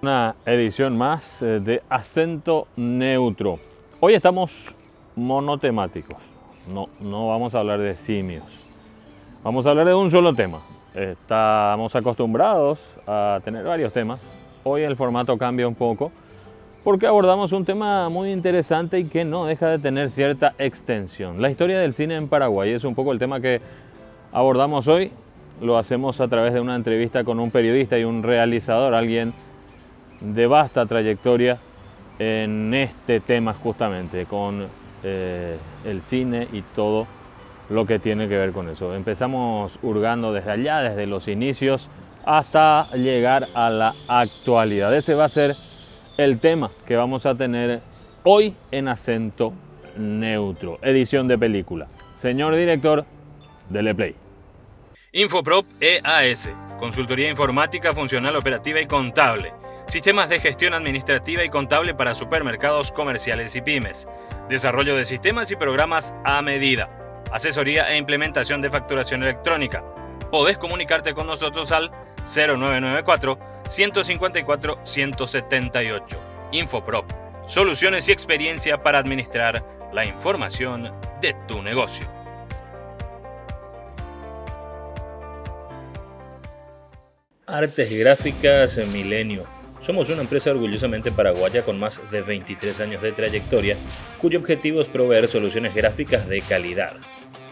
Una edición más de Acento Neutro. Hoy estamos monotemáticos. No vamos a hablar de simios. Vamos a hablar de un solo tema. Estamos acostumbrados a tener varios temas. Hoy el formato cambia un poco porque abordamos un tema muy interesante y que no deja de tener cierta extensión. La historia del cine en Paraguay es un poco el tema que abordamos hoy. Lo hacemos a través de una entrevista con un periodista y un realizador, alguien de vasta trayectoria en este tema justamente, con el cine y todo lo que tiene que ver con eso. Empezamos hurgando desde allá, desde los inicios, hasta llegar a la actualidad. Ese va a ser el tema que vamos a tener hoy en Acento Neutro, edición de película. Señor director, dele play. Infoprop EAS, consultoría informática, funcional, operativa y contable. Sistemas de gestión administrativa y contable para supermercados, comerciales y pymes. Desarrollo de sistemas y programas a medida. Asesoría e implementación de facturación electrónica. Podés comunicarte con nosotros al 0994-154-178. Infoprop. Soluciones y experiencia para administrar la información de tu negocio. Artes Gráficas Milenio. Somos una empresa orgullosamente paraguaya con más de 23 años de trayectoria, cuyo objetivo es proveer soluciones gráficas de calidad.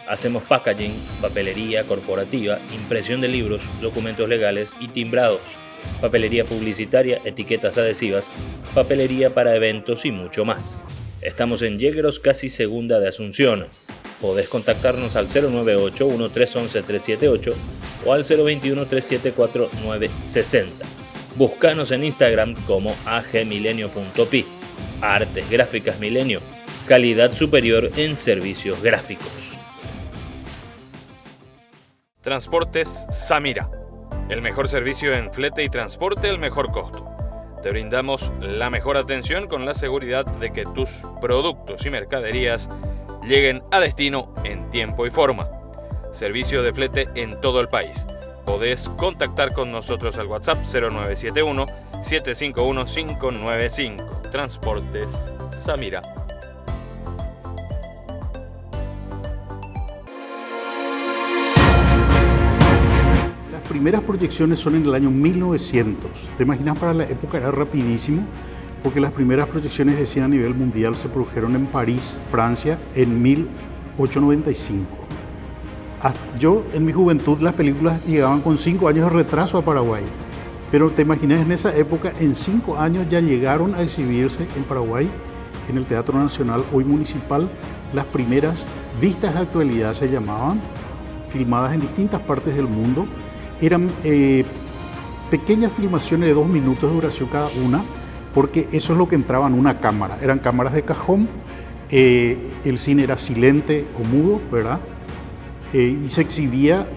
Hacemos packaging, papelería corporativa, impresión de libros, documentos legales y timbrados, papelería publicitaria, etiquetas adhesivas, papelería para eventos y mucho más. Estamos en Yégueros, casi Segunda de Asunción. Podés contactarnos al 098-1311-378 o al 021-374-960. Búscanos en Instagram como agmilenio.pi. Artes Gráficas Milenio. Calidad superior en servicios gráficos. Transportes Samira. El mejor servicio en flete y transporte al mejor costo. Te brindamos la mejor atención con la seguridad de que tus productos y mercaderías lleguen a destino en tiempo y forma. Servicio de flete en todo el país. Podés contactar con nosotros al WhatsApp 0971-751-595. Transportes Samira. Las primeras proyecciones son en el año 1900. Te imaginas, para la época era rapidísimo, porque las primeras proyecciones de cine a nivel mundial se produjeron en París, Francia, en 1895. Yo, en mi juventud, las películas llegaban con 5 años de retraso a Paraguay. Pero te imaginas, en esa época, en 5 años ya llegaron a exhibirse en Paraguay, en el Teatro Nacional, hoy Municipal, las primeras vistas de actualidad se llamaban, filmadas en distintas partes del mundo. Eran pequeñas filmaciones de 2 minutos de duración cada una, porque eso es lo que entraba en una cámara. Eran cámaras de cajón, el cine era silente o mudo, ¿verdad? Y se exhibía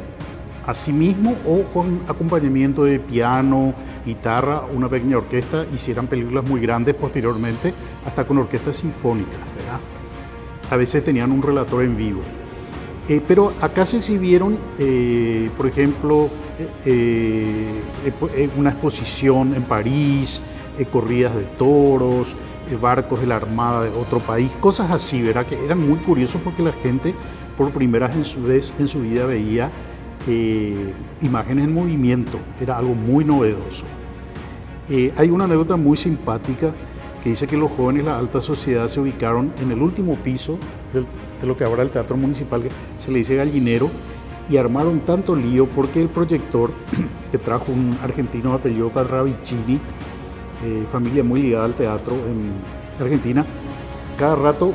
a sí mismo o con acompañamiento de piano, guitarra, una pequeña orquesta. Hicieran películas muy grandes posteriormente, hasta con orquestas sinfónicas, ¿verdad? A veces tenían un relator en vivo. Pero acá se exhibieron, por ejemplo, una exposición en París, corridas de toros, barcos de la armada de otro país, cosas así, ¿verdad? Que eran muy curiosos porque la gente por primera vez en su vida veía imágenes en movimiento, era algo muy novedoso. Hay una anécdota muy simpática que dice que los jóvenes de la alta sociedad se ubicaron en el último piso de lo que ahora es el Teatro Municipal, que se le dice Gallinero, y armaron tanto lío porque el proyector, que trajo un argentino de apellido Parravicini, familia muy ligada al teatro en Argentina, cada rato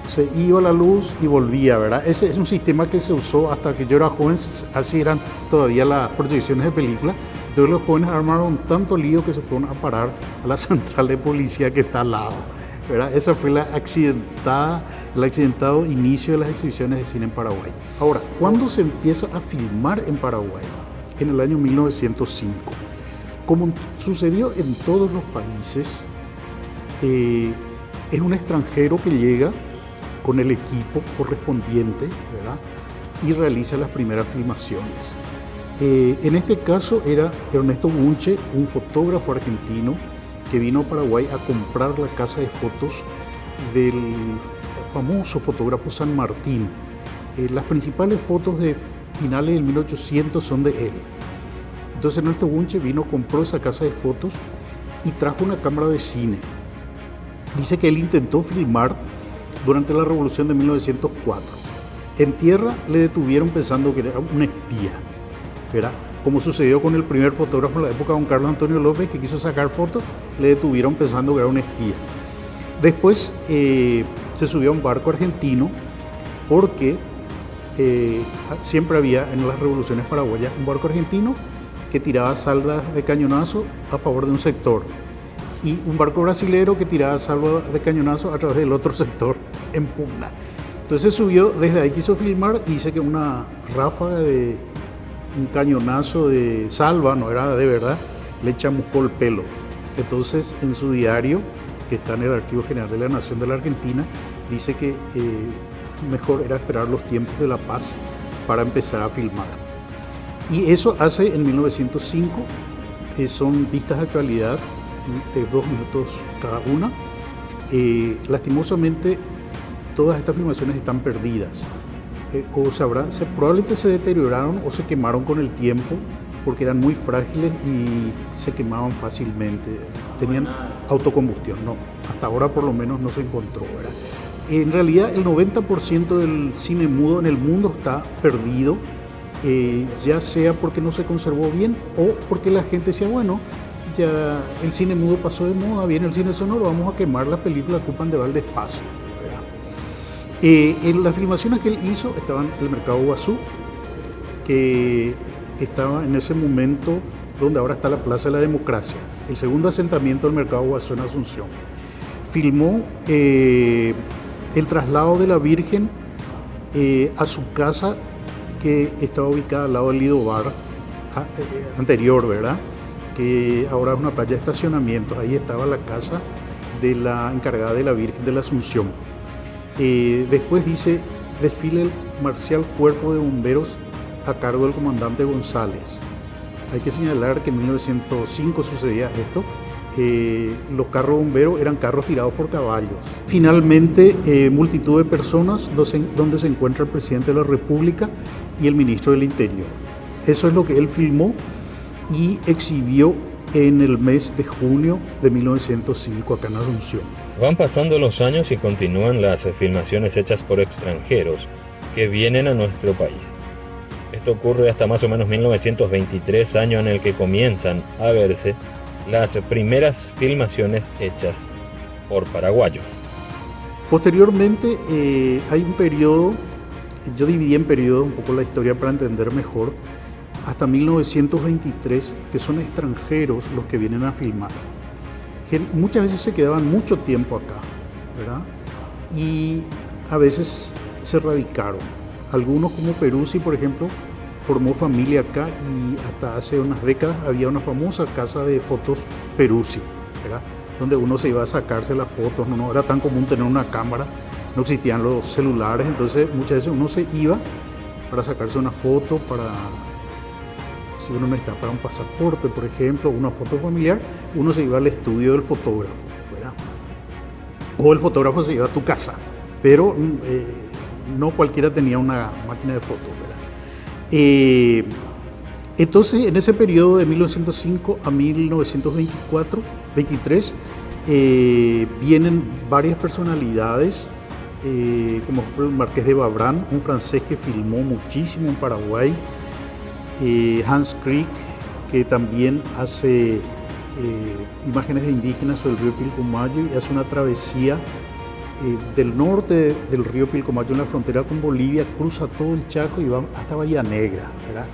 se iba la luz y volvía, ¿verdad? Ese es un sistema que se usó hasta que yo era joven, así eran todavía las proyecciones de películas. Entonces los jóvenes armaron tanto lío que se fueron a parar a la central de policía que está al lado, ¿verdad? Ese fue el accidentado inicio de las exhibiciones de cine en Paraguay. Ahora, ¿cuándo se empieza a filmar en Paraguay? En el año 1905. Como sucedió en todos los países, es un extranjero que llega con el equipo correspondiente, ¿verdad? Y realiza las primeras filmaciones. En este caso era Ernesto Bunche, un fotógrafo argentino que vino a Paraguay a comprar la casa de fotos del famoso fotógrafo San Martín. Las principales fotos de finales del 1800 son de él. Entonces Ernesto Bunche vino, compró esa casa de fotos y trajo una cámara de cine. Dice que él intentó filmar durante la Revolución de 1904. En tierra le detuvieron pensando que era un espía, ¿verdad? Como sucedió con el primer fotógrafo en la época, don Carlos Antonio López, que quiso sacar fotos, le detuvieron pensando que era un espía. Después se subió a un barco argentino porque siempre había en las revoluciones paraguayas un barco argentino que tiraba salvas de cañonazo a favor de un sector y un barco brasilero que tiraba salvas de cañonazo a través del otro sector en pugna. Entonces subió, desde ahí quiso filmar y dice que una ráfaga de un cañonazo de salva, no era de verdad, le chamuscó el pelo. Entonces en su diario, que está en el Archivo General de la Nación de la Argentina, dice que mejor era esperar los tiempos de la paz para empezar a filmar. Y eso hace en 1905, son vistas de actualidad de 2 minutos cada una. Lastimosamente, todas estas filmaciones están perdidas. Probablemente se deterioraron o se quemaron con el tiempo porque eran muy frágiles y se quemaban fácilmente. Tenían autocombustión, no. Hasta ahora por lo menos no se encontró, ¿verdad? En realidad el 90% del cine mudo en el mundo está perdido. Ya sea porque no se conservó bien o porque la gente decía, bueno, ya el cine mudo pasó de moda, viene el cine sonoro, vamos a quemar las películas que ocupan de val de espacio. En las filmaciones que él hizo estaban el Mercado Guazú, que estaba en ese momento donde ahora está la Plaza de la Democracia, el segundo asentamiento del Mercado Guazú en Asunción. Filmó el traslado de la Virgen a su casa, que estaba ubicada al lado del Lido Bar anterior, ¿verdad? Que ahora es una playa de estacionamiento. Ahí estaba la casa de la encargada de la Virgen de la Asunción. Después dice, desfile el marcial cuerpo de bomberos a cargo del comandante González. Hay que señalar que en 1905 sucedía esto. Los carros bomberos eran carros tirados por caballos. Finalmente, multitud de personas donde se encuentra el presidente de la República y el ministro del Interior. Eso es lo que él filmó y exhibió en el mes de junio de 1905 acá en Asunción. Van pasando los años y continúan las filmaciones hechas por extranjeros que vienen a nuestro país. Esto ocurre hasta más o menos 1923, año en el que comienzan a verse las primeras filmaciones hechas por paraguayos. Posteriormente hay un periodo, yo dividí en periodos un poco la historia para entender mejor, hasta 1923, que son extranjeros los que vienen a filmar. Muchas veces se quedaban mucho tiempo acá, ¿verdad? Y a veces se radicaron. Algunos, como Peruzzi, por ejemplo, formó familia acá y hasta hace unas décadas había una famosa casa de fotos Peruzzi, ¿verdad? Donde uno se iba a sacarse las fotos, no era tan común tener una cámara, no existían los celulares, entonces muchas veces uno se iba para sacarse una foto, si uno necesitaba para un pasaporte, por ejemplo, una foto familiar, uno se iba al estudio del fotógrafo, ¿verdad? O el fotógrafo se iba a tu casa, pero no cualquiera tenía una máquina de fotos, ¿verdad? Entonces, en ese periodo de 1905 a 1923, vienen varias personalidades, como el Marqués de Babrán, un francés que filmó muchísimo en Paraguay, Hans Krieg, que también hace imágenes de indígenas sobre el río Pilcomayo y hace una travesía del norte del río Pilcomayo en la frontera con Bolivia, cruza todo el Chaco y va hasta Bahía Negra, ¿verdad?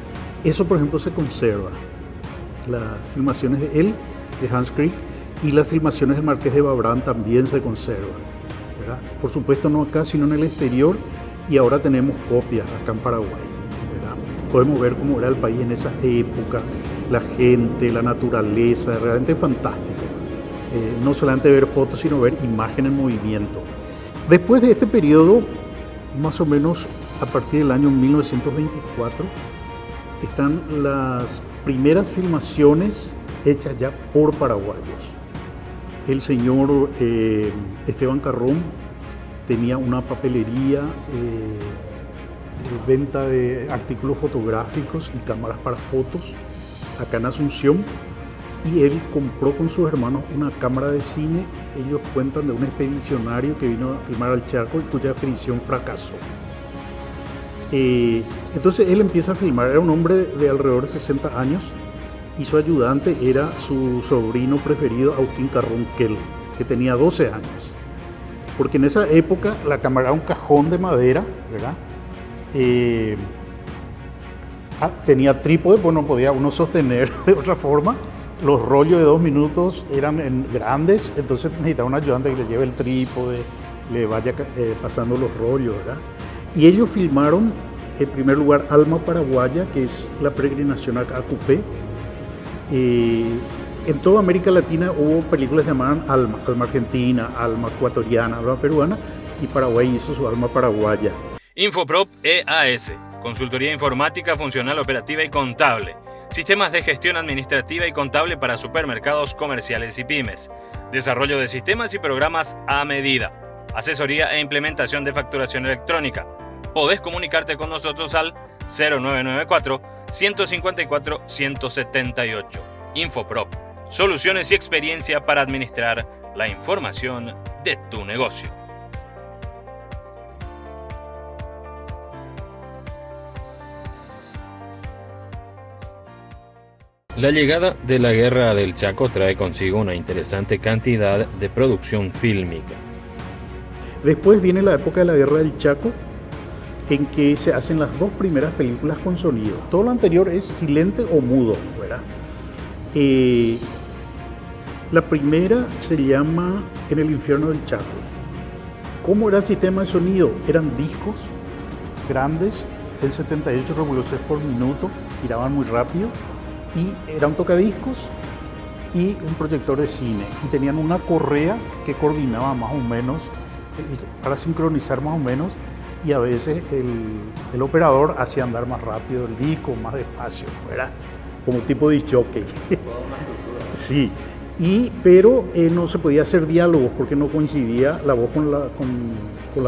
Eso, por ejemplo, se conserva. Las filmaciones de él, de Hans Krieg, y las filmaciones del Marqués de Babrán también se conservan, ¿verdad? Por supuesto, no acá, sino en el exterior, y ahora tenemos copias acá en Paraguay, ¿verdad? Podemos ver cómo era el país en esa época, la gente, la naturaleza, realmente fantástico. No solamente ver fotos, sino ver imagen en movimiento. Después de este periodo, más o menos a partir del año 1924, están las primeras filmaciones hechas ya por paraguayos. el señor Esteban Carrón tenía una papelería de venta de artículos fotográficos y cámaras para fotos acá en Asunción, y él compró con sus hermanos una cámara de cine. Ellos cuentan de un expedicionario que vino a filmar al Chaco y cuya expedición fracasó. Entonces él empieza a filmar. Era un hombre de alrededor de 60 años y su ayudante era su sobrino preferido, Agustín Carrón Kell, que tenía 12 años. Porque en esa época la cámara era un cajón de madera, ¿verdad? Tenía trípode, pues no podía uno sostener de otra forma. Los rollos de 2 minutos eran grandes, entonces necesitaba un ayudante que le lleve el trípode, le vaya pasando los rollos, ¿verdad? Y ellos filmaron, en primer lugar, Alma Paraguaya, que es la peregrinación a Cupé. En toda América Latina hubo películas que se llamaban Alma, Alma Argentina, Alma Ecuatoriana, Alma Peruana, y Paraguay hizo su Alma Paraguaya. Infoprop EAS, consultoría informática, funcional, operativa y contable. Sistemas de gestión administrativa y contable para supermercados, comerciales y pymes. Desarrollo de sistemas y programas a medida. Asesoría e implementación de facturación electrónica. Podés comunicarte con nosotros al 0994-154-178. Infoprop. Soluciones y experiencia para administrar la información de tu negocio. La llegada de la Guerra del Chaco trae consigo una interesante cantidad de producción fílmica. Después viene la época de la Guerra del Chaco, en que se hacen las 2 primeras películas con sonido. Todo lo anterior es silente o mudo, ¿verdad? La primera se llama En el infierno del Chaco. ¿Cómo era el sistema de sonido? Eran discos grandes, en 78 revoluciones por minuto, giraban muy rápido, y era un tocadiscos y un proyector de cine, y tenían una correa que coordinaba más o menos para sincronizar más o menos, y a veces el operador hacía andar más rápido el disco, más despacio, ¿verdad? Como tipo de jockey. Sí, pero no se podía hacer diálogos porque no coincidía la voz con la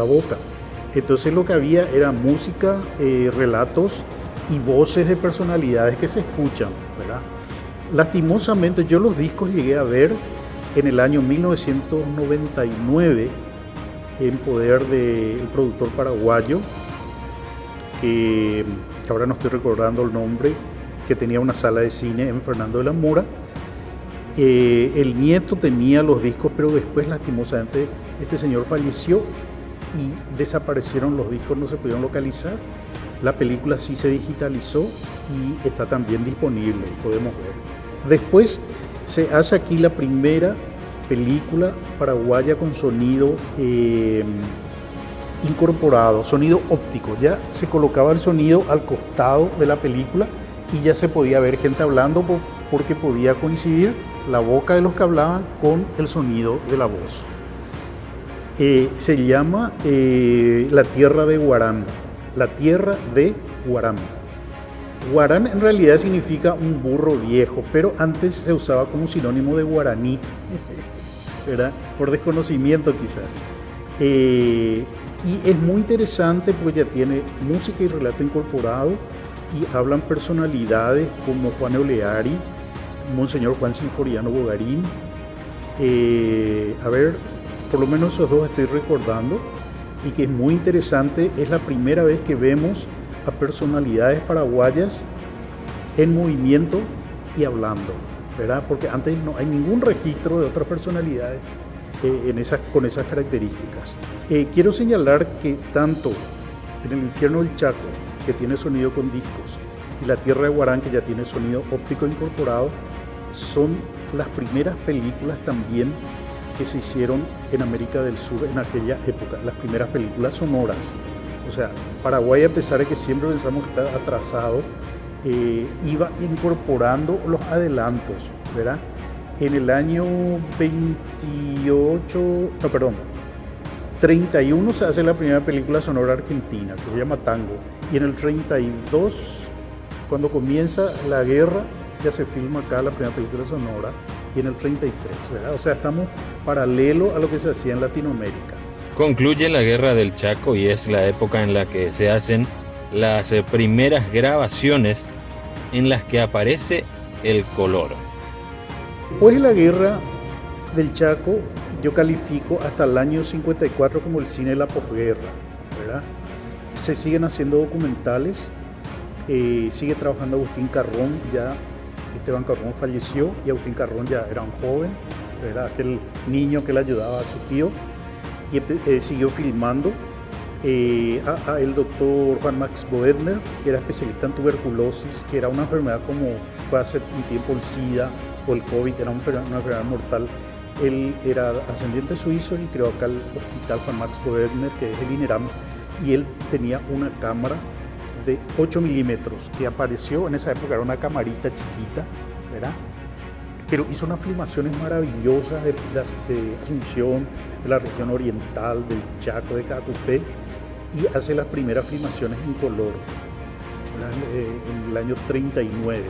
boca. Entonces lo que había era música, relatos y voces de personalidades que se escuchan, ¿verdad? Lastimosamente yo los discos llegué a ver en el año 1999 en poder del productor paraguayo, que ahora no estoy recordando el nombre, que tenía una sala de cine en Fernando de la Mora. El nieto tenía los discos, pero después lastimosamente este señor falleció y desaparecieron los discos, no se pudieron localizar. La película sí se digitalizó y está también disponible, podemos ver. Después se hace aquí la primera película paraguaya con sonido incorporado, sonido óptico. Ya se colocaba el sonido al costado de la película y ya se podía ver gente hablando porque podía coincidir la boca de los que hablaban con el sonido de la voz. Se llama La Tierra de Guarán. La Tierra de Guarán. Guarán en realidad significa un burro viejo, pero antes se usaba como sinónimo de guaraní, ¿verdad? Por desconocimiento quizás. Y es muy interesante porque ya tiene música y relato incorporado y hablan personalidades como Juan Oleari, Monseñor Juan Sinforiano Bogarín. Por lo menos esos 2 estoy recordando, y que es muy interesante. Es la primera vez que vemos a personalidades paraguayas en movimiento y hablando, ¿verdad? Porque antes no hay ningún registro de otras personalidades con esas características. Quiero señalar que tanto En el infierno del Chaco, que tiene sonido con discos, y La Tierra de Guarán, que ya tiene sonido óptico incorporado, son las primeras películas también que se hicieron en América del Sur en aquella época, las primeras películas sonoras. O sea, Paraguay, a pesar de que siempre pensamos que está atrasado, iba incorporando los adelantos, ¿verdad? En el año 31 se hace la primera película sonora argentina, que se llama Tango, y en el 32, cuando comienza la guerra, ya se filma acá la primera película sonora, y en el 33, ¿verdad? O sea, estamos paralelo a lo que se hacía en Latinoamérica. Concluye la Guerra del Chaco y es la época en la que se hacen las primeras grabaciones en las que aparece el color. Después de la Guerra del Chaco, yo califico hasta el año 54 como el cine de la posguerra, ¿verdad? Se siguen haciendo documentales, sigue trabajando Agustín Carrón, ya Esteban Carrón falleció y Agustín Carrón ya era un joven, ¿verdad? Aquel niño que le ayudaba a su tío, y siguió filmando. A el doctor Juan Max Boedner, que era especialista en tuberculosis, que era una enfermedad como fue hace un tiempo el SIDA o el COVID, era una enfermedad mortal. Él era ascendiente suizo y creó acá el hospital Juan Max Boedner, que es el INERAM, y él tenía una cámara de 8 milímetros que apareció en esa época, era una camarita chiquita, ¿verdad? Pero hizo unas filmaciones maravillosas de Asunción, de la región oriental, del Chaco, de Caacupé, y hace las primeras filmaciones en color, en el año 39.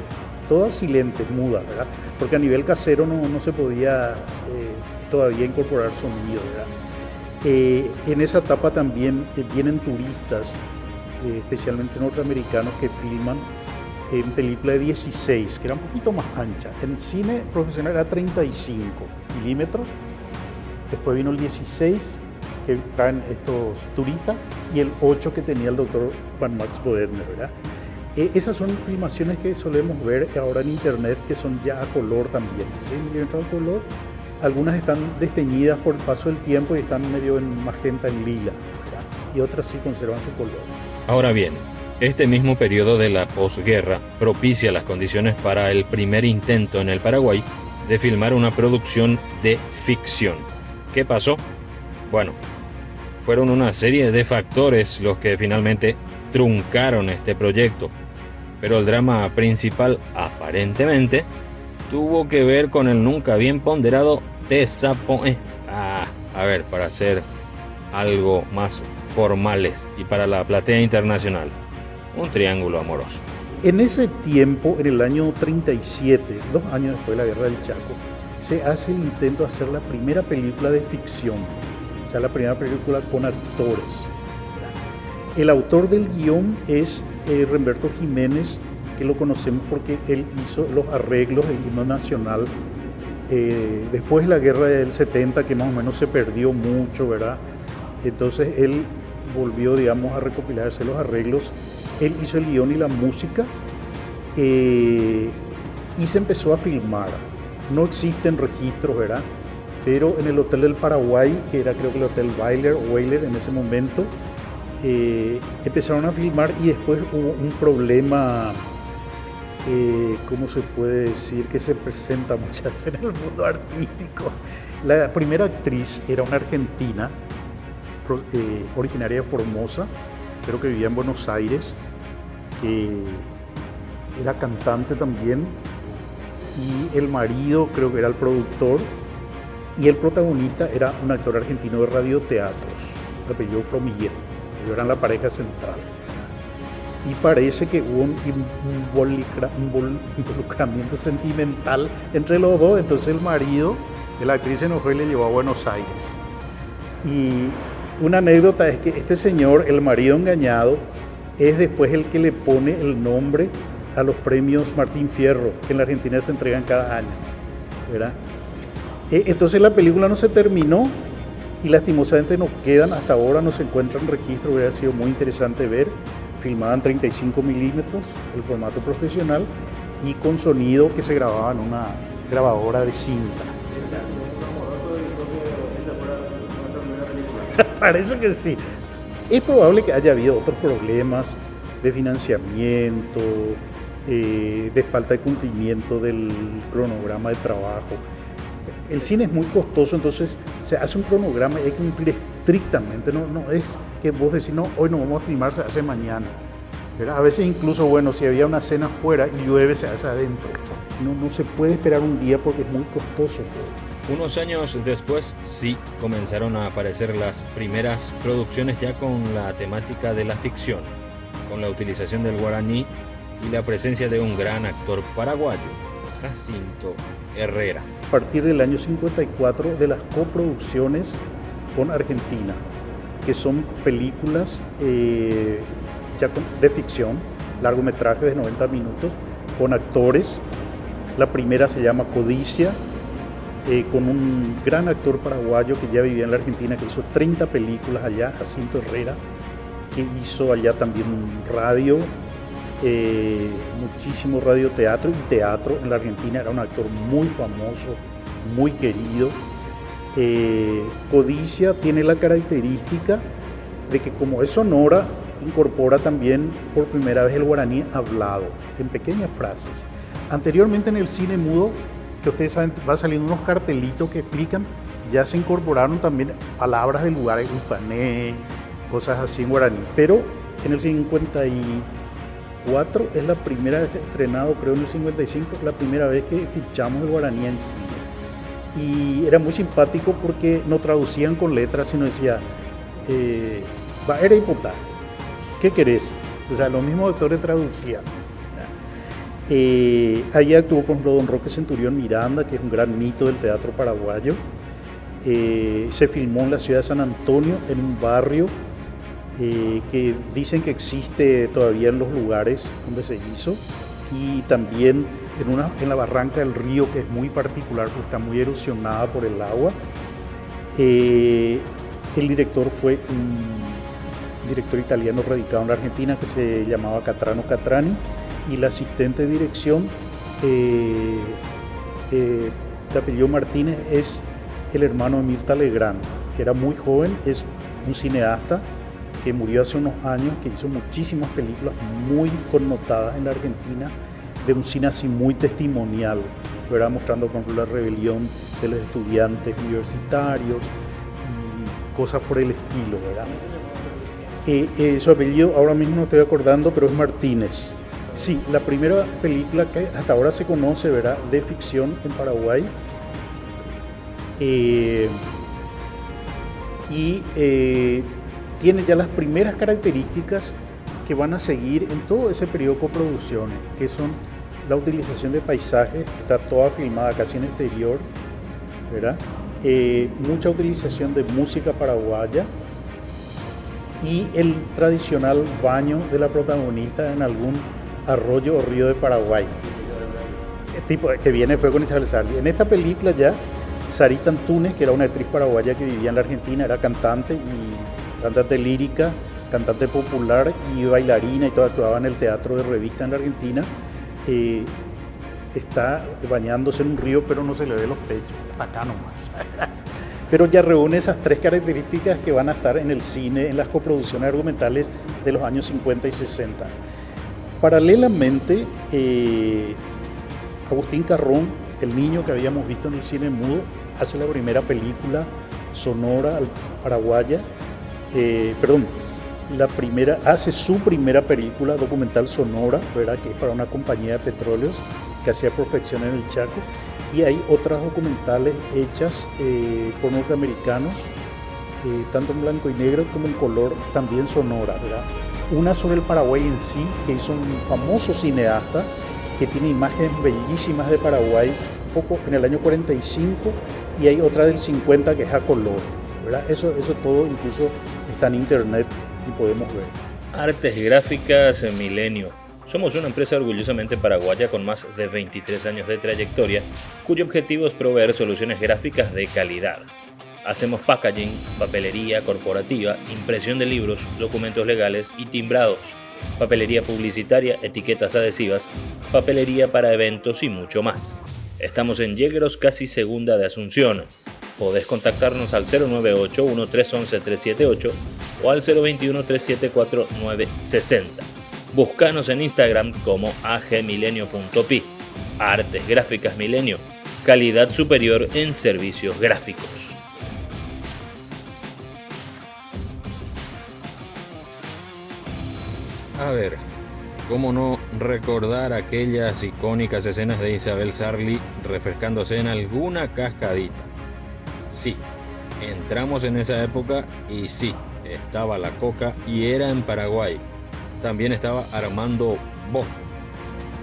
Todas silentes, mudas, ¿verdad? Porque a nivel casero no se podía todavía incorporar sonido, ¿verdad? En esa etapa también vienen turistas, especialmente norteamericanos, que filman en película de 16, que era un poquito más ancha. En cine profesional era 35 milímetros, después vino el 16, que traen estos turistas, y el 8 que tenía el doctor Juan Max Boedner, ¿verdad? Esas son filmaciones que solemos ver ahora en internet, que son ya a color también, 16 milímetros a color. Algunas están desteñidas por el paso del tiempo y están medio en magenta, en lila, ¿verdad? Y otras sí conservan su color. Ahora bien, este mismo periodo de la posguerra propicia las condiciones para el primer intento en el Paraguay de filmar una producción de ficción. ¿Qué pasó? Bueno, fueron una serie de factores los que finalmente truncaron este proyecto, pero el drama principal, aparentemente, tuvo que ver con el nunca bien ponderado Tesapoe. A ver, para ser algo más formales y para la platea internacional, un triángulo amoroso. En ese tiempo, en el año 37, 2 años después de la Guerra del Chaco, se hace el intento de hacer la primera película de ficción, o sea, la primera película con actores. El autor del guión es Remberto Jiménez, que lo conocemos porque él hizo los arreglos del himno nacional después de la guerra del 70, que más o menos se perdió mucho, ¿verdad? Entonces él volvió, digamos, a recopilarse los arreglos. Él hizo el guión y la música, y se empezó a filmar. No existen registros, ¿verdad? Pero en el Hotel del Paraguay, que era creo que el Hotel Weiler en ese momento, empezaron a filmar, y después hubo un problema, ¿cómo se puede decir?, que se presenta muchas veces en el mundo artístico. La primera actriz era una argentina, originaria de Formosa, pero que vivía en Buenos Aires, que era cantante también, y el marido creo que era el productor, y el protagonista era un actor argentino de radioteatros, de apellido Fromiguet. Ellos eran la pareja central. Y parece que hubo un involucramiento sentimental entre los dos. Entonces el marido de la actriz se enojó y le llevó a Buenos Aires. Y una anécdota es que este señor, el marido engañado, es después el que le pone el nombre a los premios Martín Fierro, que en la Argentina se entregan cada año, ¿verdad? Entonces la película no se terminó, y lastimosamente no quedan, hasta ahora no se encuentran registros. Hubiera sido muy interesante ver, filmada en 35 milímetros, el formato profesional, y con sonido que se grababa en una grabadora de cinta. Parece que sí. Es probable que haya habido otros problemas de financiamiento, de falta de cumplimiento del cronograma de trabajo. El cine es muy costoso, entonces se hace un cronograma y hay que cumplir estrictamente. No es que vos decís, no, hoy no vamos a filmar, se hace mañana, ¿verdad? A veces incluso, bueno, si había una cena fuera y llueve, se hace adentro. No se puede esperar un día porque es muy costoso. Unos años después sí comenzaron a aparecer las primeras producciones ya con la temática de la ficción, con la utilización del guaraní y la presencia de un gran actor paraguayo. Jacinto Herrera. A partir del año 54 de las coproducciones con Argentina, que son películas de ficción, largometrajes de 90 minutos, con actores. La primera se llama Codicia, con un gran actor paraguayo que ya vivía en la Argentina, que hizo 30 películas allá, Jacinto Herrera, que hizo allá también radio, muchísimo radioteatro y teatro en la Argentina. Era un actor muy famoso, muy querido. Codicia tiene la característica de que, como es sonora, incorpora también por primera vez el guaraní hablado, en pequeñas frases. Anteriormente en el cine mudo, que ustedes saben, va saliendo unos cartelitos que explican, ya se incorporaron también palabras de lugares, upané, cosas así en guaraní. Pero en el 54 es la primera vez estrenado, creo en el 55, la primera vez que escuchamos el guaraní en cine. Y era muy simpático porque no traducían con letras, sino decía, era hipotar, ¿qué querés? O sea, los mismos actores traducían. Ahí actuó con don Roque Centurión Miranda, que es un gran mito del teatro paraguayo. Se filmó en la ciudad de San Antonio, en un barrio que dicen que existe todavía en los lugares donde se hizo, y también en la barranca del río, que es muy particular porque está muy erosionada por el agua. El director fue un director italiano radicado en la Argentina que se llamaba Catrano Catrani, y la asistente de dirección, de apellido Martínez, es el hermano de Mirta Legrand, que era muy joven, es un cineasta que murió hace unos años, que hizo muchísimas películas muy connotadas en la Argentina, de un cine así muy testimonial, ¿verdad? Mostrando, por ejemplo, la rebelión de los estudiantes universitarios y cosas por el estilo, ¿verdad? Su apellido ahora mismo no estoy acordando, pero es Martínez. Sí, la primera película que hasta ahora se conoce, ¿verdad?, de ficción en Paraguay. Tiene ya las primeras características que van a seguir en todo ese periodo de coproducciones, que son la utilización de paisajes, está toda filmada casi en exterior, ¿verdad? Mucha utilización de música paraguaya y el tradicional baño de la protagonista en algún arroyo o río de Paraguay, tipo que viene después con Isabel Sarli. En esta película ya Sarita Antunes, que era una actriz paraguaya que vivía en la Argentina, era cantante lírica, cantante popular y bailarina, y todo, actuaba en el teatro de revista en la Argentina. Está bañándose en un río, pero no se le ve los pechos, acá nomás. Pero ya reúne esas tres características que van a estar en el cine, en las coproducciones argumentales de los años 50 y 60. Paralelamente, Agustín Carrón, el niño que habíamos visto en el cine mudo, hace la primera película sonora paraguaya, hace su primera película documental sonora, ¿verdad?, que es para una compañía de petróleos que hacía prospección en el Chaco, y hay otras documentales hechas por norteamericanos, tanto en blanco y negro como en color, también sonora, ¿verdad? Una sobre el Paraguay en sí, que hizo un famoso cineasta que tiene imágenes bellísimas de Paraguay, un poco en el año 45, y hay otra del 50 que es a color, ¿verdad? Eso todo incluso está en internet y podemos ver. Artes Gráficas Milenio. Somos una empresa orgullosamente paraguaya con más de 23 años de trayectoria, cuyo objetivo es proveer soluciones gráficas de calidad. Hacemos packaging, papelería corporativa, impresión de libros, documentos legales y timbrados, papelería publicitaria, etiquetas adhesivas, papelería para eventos y mucho más. Estamos en Yegros, casi Segunda de Asunción. Podés contactarnos al 098-1311-378 o al 021-374-960. Búscanos en Instagram como agmilenio.pi. Artes Gráficas Milenio. Calidad superior en servicios gráficos. A ver, ¿cómo no recordar aquellas icónicas escenas de Isabel Sarli refrescándose en alguna cascadita? Sí, entramos en esa época y sí, estaba la coca y era en Paraguay. También estaba Armando Bo.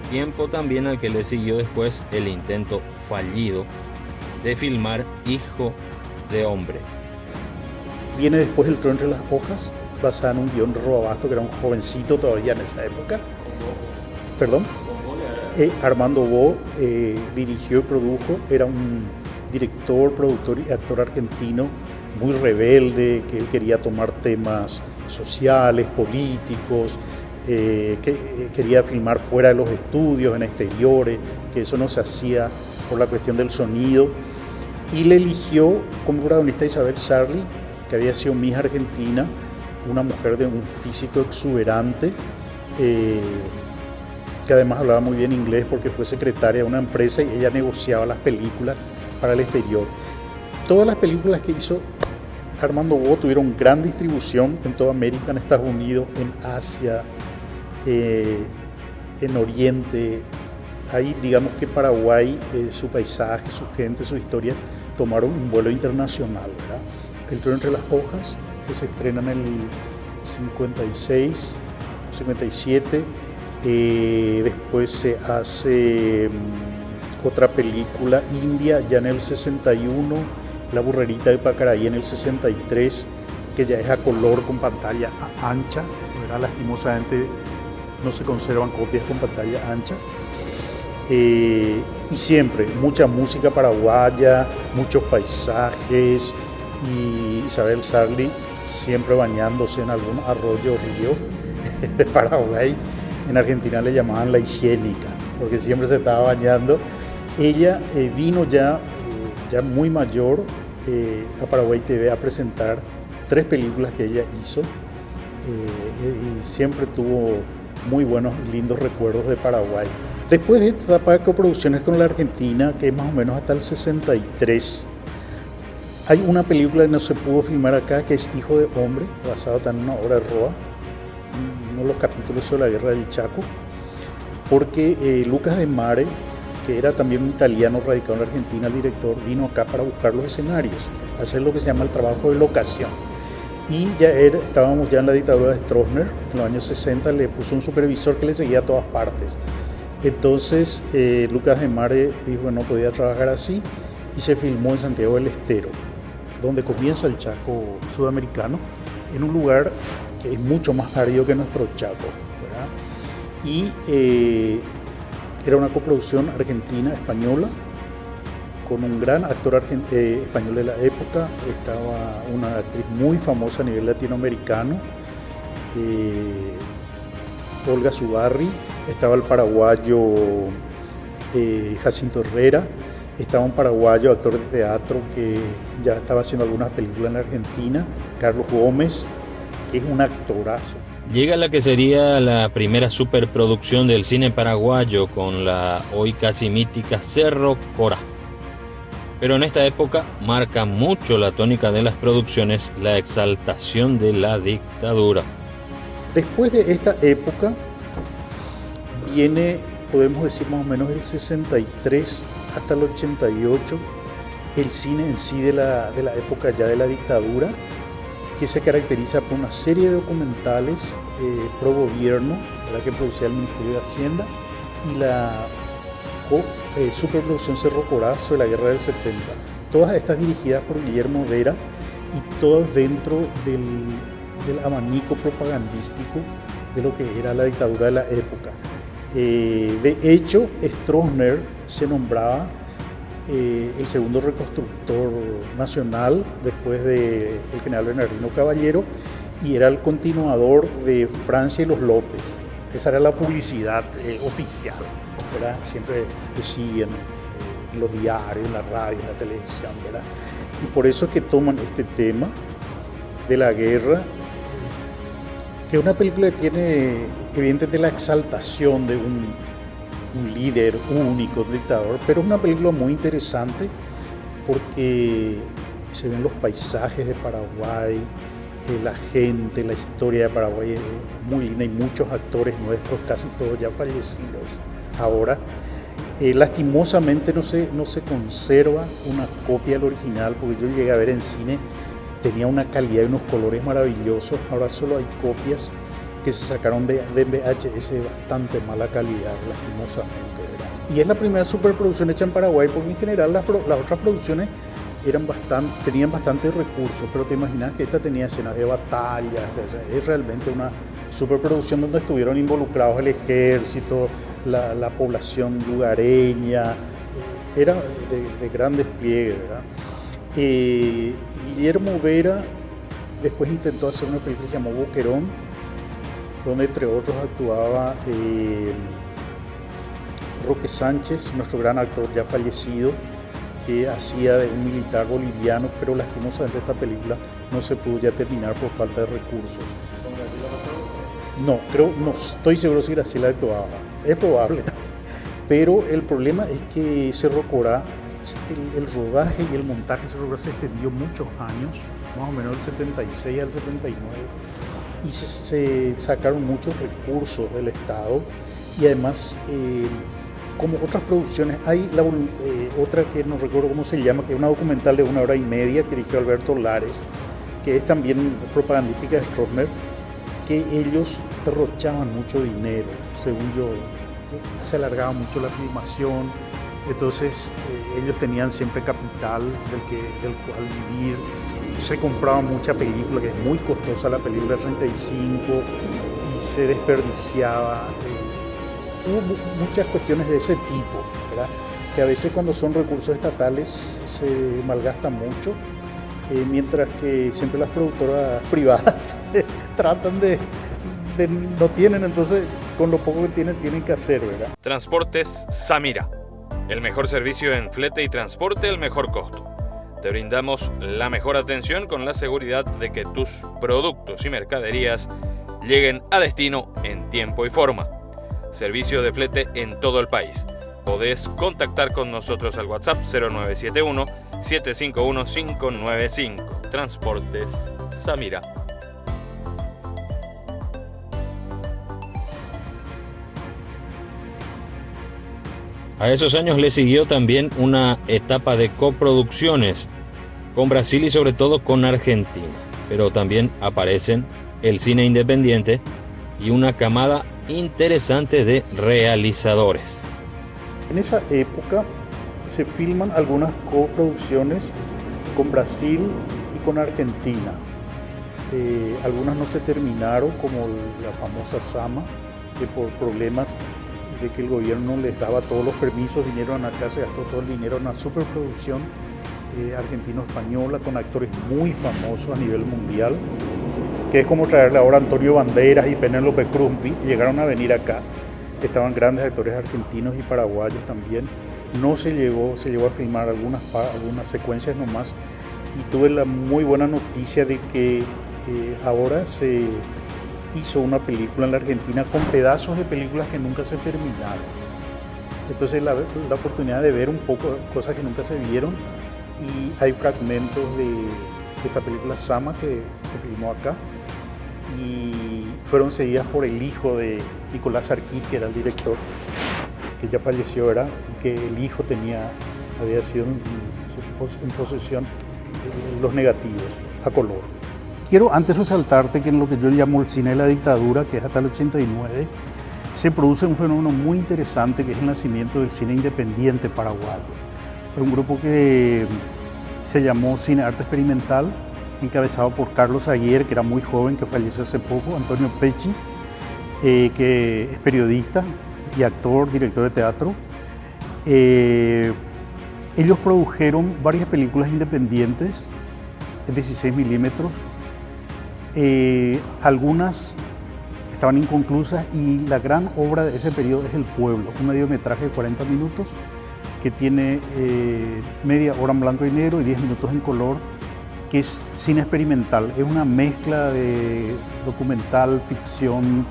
tiempo también al que le siguió después el intento fallido de filmar Hijo de Hombre. Viene después El tren entre las hojas, basada en un guión de Robabasto, que era un jovencito todavía en esa época. Perdón. Armando Bo dirigió y produjo, era un director, productor y actor argentino muy rebelde, que él quería tomar temas sociales, políticos, que quería filmar fuera de los estudios, en exteriores, que eso no se hacía por la cuestión del sonido, y le eligió como protagonista a Isabel Sarli, que había sido Miss Argentina, una mujer de un físico exuberante, que además hablaba muy bien inglés porque fue secretaria de una empresa y ella negociaba las películas para el exterior. Todas las películas que hizo Armando Bo tuvieron gran distribución en toda América, en Estados Unidos, en Asia, en Oriente. Ahí digamos que Paraguay, su paisaje, su gente, sus historias tomaron un vuelo internacional, ¿verdad? El tren entre las hojas, que se estrena en el 56, 57. Después se hace otra película, India, ya en el 61, La burrerita de Pacaraí en el 63, que ya es a color con pantalla ancha, ¿verdad? Lastimosamente no se conservan copias con pantalla ancha. Y siempre mucha música paraguaya, muchos paisajes, y Isabel Sarli siempre bañándose en algún arroyo o río de Paraguay. En Argentina le llamaban la higiénica, porque siempre se estaba bañando. Ella vino ya muy mayor a Paraguay TV a presentar 3 películas que ella hizo, y siempre tuvo muy buenos y lindos recuerdos de Paraguay. Después de esta etapa de coproducciones con la Argentina, que es más o menos hasta el 63, hay una película que no se pudo filmar acá, que es Hijo de Hombre, basada en una obra de Roa, uno de los capítulos sobre la guerra del Chaco, porque Lucas de Mare, que era también un italiano radicado en la Argentina, el director, vino acá para buscar los escenarios, hacer lo que se llama el trabajo de locación. Y estábamos ya en la dictadura de Stroessner, en los años 60, le puso un supervisor que le seguía a todas partes. Entonces Lucas de Mare dijo que no podía trabajar así y se filmó en Santiago del Estero, donde comienza el Chaco sudamericano, en un lugar que es mucho más árido que nuestro Chaco, ¿verdad? Y era una coproducción argentina-española con un gran actor español de la época. Estaba una actriz muy famosa a nivel latinoamericano, Olga Zubarry, estaba el paraguayo Jacinto Herrera, estaba un paraguayo actor de teatro que ya estaba haciendo algunas películas en la Argentina, Carlos Gómez, que es un actorazo. Llega la que sería la primera superproducción del cine paraguayo con la hoy casi mítica Cerro Corá. Pero en esta época marca mucho la tónica de las producciones la exaltación de la dictadura. Después de esta época viene, podemos decir más o menos el 63 hasta el 88, el cine en sí de la época ya de la dictadura, que se caracteriza por una serie de documentales pro gobierno, la que producía el Ministerio de Hacienda, y la superproducción Cerro Corá sobre la guerra del 70. Todas estas dirigidas por Guillermo Vera y todas dentro del abanico propagandístico de lo que era la dictadura de la época. De hecho, Stroessner se nombraba el segundo reconstructor nacional después del general Bernardino Caballero, y era el continuador de Francia y los López. Esa era la publicidad oficial, ¿verdad? Siempre decían en los diarios, en la radio, en la televisión, ¿verdad? Y por eso es que toman este tema de la guerra, que es una película que tiene evidentemente la exaltación de un líder único, dictador, pero es una película muy interesante porque se ven los paisajes de Paraguay, la gente, la historia de Paraguay es muy linda, y muchos actores nuestros, casi todos ya fallecidos ahora. Lastimosamente no se conserva una copia del original, porque yo llegué a ver en cine, tenía una calidad y unos colores maravillosos. Ahora solo hay copias que se sacaron de VHS de bastante mala calidad, lastimosamente, ¿verdad? Y es la primera superproducción hecha en Paraguay, porque en general las otras producciones tenían bastantes recursos, pero te imaginas que esta tenía escenas de batallas, o sea, es realmente una superproducción donde estuvieron involucrados el ejército, la población lugareña, era de gran despliegue, ¿verdad? Guillermo Vera después intentó hacer una película que se llamó Boquerón, donde entre otros actuaba Roque Sánchez, nuestro gran actor ya fallecido, que hacía de un militar boliviano, pero lastimosamente esta película no se pudo ya terminar por falta de recursos. No estoy seguro si Graciela de Toaba, es probable, pero el problema es que Cerro Corá, el rodaje y el montaje de Cerro Corá se extendió muchos años, más o menos del 76 al 79, y se sacaron muchos recursos del Estado, y además como otras producciones, hay otra que no recuerdo cómo se llama, que es una documental de 1 hora y media que dirigió Alberto Lares, que es también propagandística de Stroessner, que ellos derrochaban mucho dinero, según yo, se alargaba mucho la filmación, entonces ellos tenían siempre capital del cual vivir, se compraba mucha película, que es muy costosa la película 35, y se desperdiciaba. Hubo muchas cuestiones de ese tipo, ¿verdad? Que a veces cuando son recursos estatales se malgasta mucho, mientras que siempre las productoras privadas tratan no tienen, entonces con lo poco que tienen que hacer, ¿verdad? Transportes Samira, el mejor servicio en flete y transporte al mejor costo. Te brindamos la mejor atención con la seguridad de que tus productos y mercaderías lleguen a destino en tiempo y forma. Servicio de flete en todo el país. Podés contactar con nosotros al WhatsApp 0971-751-595. Transportes Samira. A esos años le siguió también una etapa de coproducciones con Brasil y sobre todo con Argentina. Pero también aparecen el cine independiente y una camada interesante de realizadores. En esa época se filman algunas coproducciones con Brasil y con Argentina. Algunas no se terminaron, como la famosa Sama, que por problemas de que el gobierno les daba todos los permisos, vinieron acá, se gastó todo el dinero en una superproducción argentino-española con actores muy famosos a nivel mundial, que es como traerle ahora a Antonio Banderas y Penélope Cruz. Llegaron a venir acá, estaban grandes actores argentinos y paraguayos también. No se llegó a filmar algunas secuencias nomás, y tuve la muy buena noticia de que ahora se hizo una película en la Argentina con pedazos de películas que nunca se terminaron. Entonces la oportunidad de ver un poco cosas que nunca se vieron, y hay fragmentos de esta película Sama que se filmó acá y fueron seguidas por el hijo de Nicolás Sarquís, que era el director, que ya falleció, ¿verdad? Y que el hijo había sido en posesión los negativos a color. Quiero antes resaltarte que en lo que yo llamo el cine de la dictadura, que es hasta el 89, se produce un fenómeno muy interesante, que es el nacimiento del cine independiente paraguayo. Un grupo que se llamó Cine Arte Experimental, encabezado por Carlos Aguirre, que era muy joven, que falleció hace poco, Antonio Pecci, que es periodista y actor, director de teatro. Ellos produjeron varias películas independientes en 16 milímetros. Algunas estaban inconclusas, y la gran obra de ese periodo es El Pueblo, un mediometraje de 40 minutos que tiene media hora en blanco y negro y 10 minutos en color, que es cine experimental. Es una mezcla de documental, ficción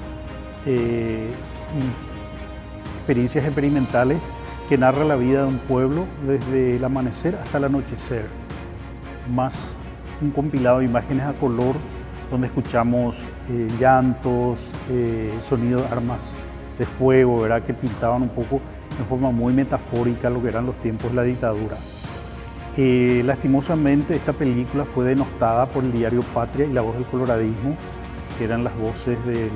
y experiencias experimentales que narra la vida de un pueblo desde el amanecer hasta el anochecer, más un compilado de imágenes a color donde escuchamos llantos, sonidos de armas de fuego, ¿verdad?, que pintaban un poco en forma muy metafórica lo que eran los tiempos de la dictadura. Lastimosamente esta película fue denostada por el diario Patria y La Voz del Coloradismo, que eran las voces del